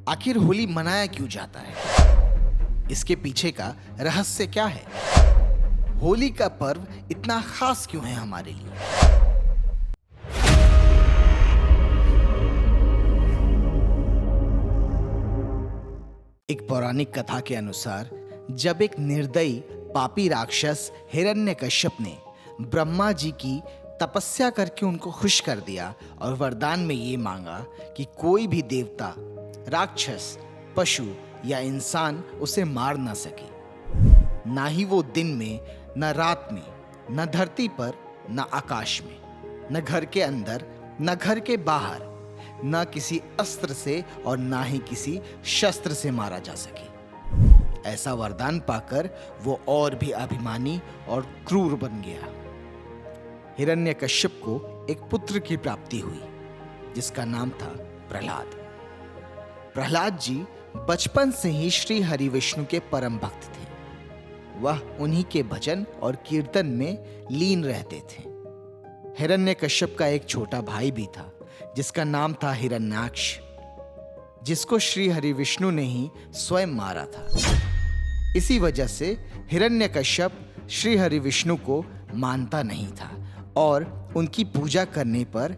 आखिर होली मनाया क्यों जाता है? इसके पीछे का रहस्य क्या है? होली का पर्व इतना खास क्यों है हमारे लिए? एक पौराणिक कथा के अनुसार जब एक निर्दयी पापी राक्षस हिरण्यकश्यप ने ब्रह्मा जी की तपस्या करके उनको खुश कर दिया और वरदान में ये मांगा कि कोई भी देवता, राक्षस, पशु या इंसान उसे मार ना सके, ना ही वो दिन में, न रात में, न धरती पर, न आकाश में, न घर के अंदर, न घर के बाहर, न किसी अस्त्र से और ना ही किसी शस्त्र से मारा जा सके। ऐसा वरदान पाकर वो और भी अभिमानी और क्रूर बन गया। हिरण्यकश्यप को एक पुत्र की प्राप्ति हुई जिसका नाम था प्रहलाद। प्रहलाद जी बचपन से ही श्री हरि विष्णु के परम भक्त थे। वह उन्हीं के भजन और कीर्तन में लीन रहते थे। हिरण्यकश्यप का एक छोटा भाई भी था जिसका नाम था हिरण्याक्ष, जिसको श्री हरि विष्णु ने ही स्वयं मारा था। इसी वजह से हिरण्यकश्यप श्री हरि विष्णु को मानता नहीं था और उनकी पूजा करने पर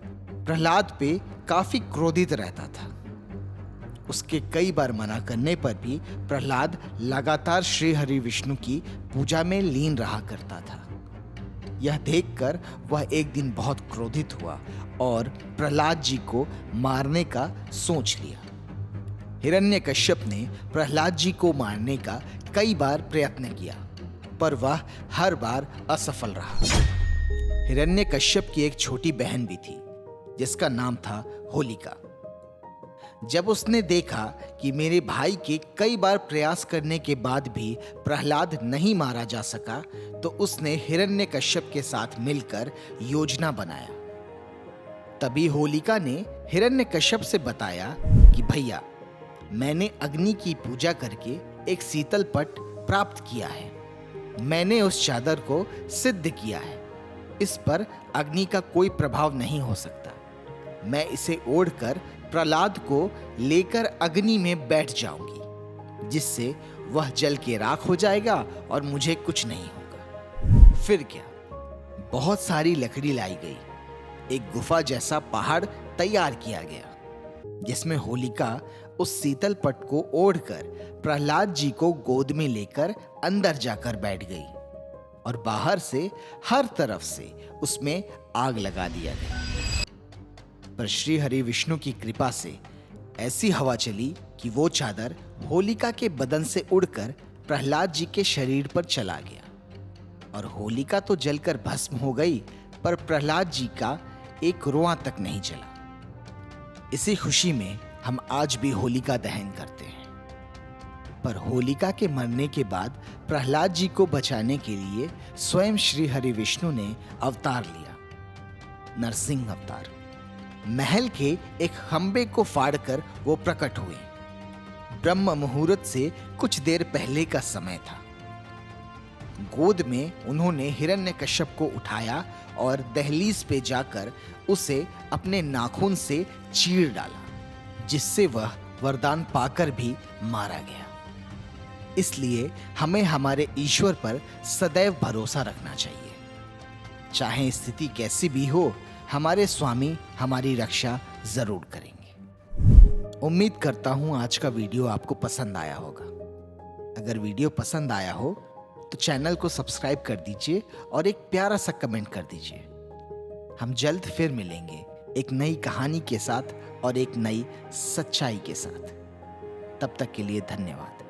प्रहलाद पे काफी क्रोधित रहता था। उसके कई बार मना करने पर भी प्रहलाद लगातार श्री हरि विष्णु की पूजा में लीन रहा करता था। यह देखकर वह एक दिन बहुत क्रोधित हुआ और प्रहलाद जी को मारने का सोच लिया। हिरण्यकश्यप ने प्रहलाद जी को मारने का कई बार प्रयत्न किया, पर वह हर बार असफल रहा। हिरण्यकश्यप की एक छोटी बहन भी थी जिसका नाम था होलिका। जब उसने देखा कि मेरे भाई के कई बार प्रयास करने के बाद भी प्रहलाद नहीं मारा जा सका, तो उसने हिरण्यकश्यप के साथ मिलकर योजना बनाया। तभी होलिका ने हिरण्यकश्यप से बताया कि भैया, मैंने अग्नि की पूजा करके एक शीतल पट प्राप्त किया है। मैंने उस चादर को सिद्ध किया है। इस पर अग्नि का कोई प्रभाव नहीं हो सकता। मैं इसे ओढ़कर प्रहलाद को लेकर अग्नि में बैठ जाऊंगी, जिससे वह जल के राख हो जाएगा और मुझे कुछ नहीं होगा। फिर क्या, बहुत सारी लकड़ी लाई गई। एक गुफा जैसा पहाड़ तैयार किया गया जिसमें होलिका उस शीतल पट को ओढ़कर प्रहलाद जी को गोद में लेकर अंदर जाकर बैठ गई और बाहर से हर तरफ से उसमें आग लगा दिया गया। पर श्री हरि विष्णु की कृपा से ऐसी हवा चली कि वो चादर होलिका के बदन से उड़कर प्रहलाद जी के शरीर पर चला गया और होलिका तो जलकर भस्म हो गई, पर प्रहलाद जी का एक रोआ तक नहीं जला। इसी खुशी में हम आज भी होलिका दहन करते हैं। पर होलिका के मरने के बाद प्रहलाद जी को बचाने के लिए स्वयं श्री हरि विष्णु ने अवतार लिया, नरसिंह अवतार। महल के एक खंबे को फाड़कर वो प्रकट हुए। ब्रह्म मुहूर्त से कुछ देर पहले का समय था। गोद में उन्होंने हिरण्यकश्यप को उठाया और दहलीज पे जाकर उसे अपने नाखून से चीर डाला, जिससे वह वरदान पाकर भी मारा गया। इसलिए हमें हमारे ईश्वर पर सदैव भरोसा रखना चाहिए। चाहे स्थिति कैसी भी हो, हमारे स्वामी हमारी रक्षा जरूर करेंगे। उम्मीद करता हूं आज का वीडियो आपको पसंद आया होगा। अगर वीडियो पसंद आया हो तो चैनल को सब्सक्राइब कर दीजिए और एक प्यारा सा कमेंट कर दीजिए। हम जल्द फिर मिलेंगे एक नई कहानी के साथ और एक नई सच्चाई के साथ। तब तक के लिए धन्यवाद।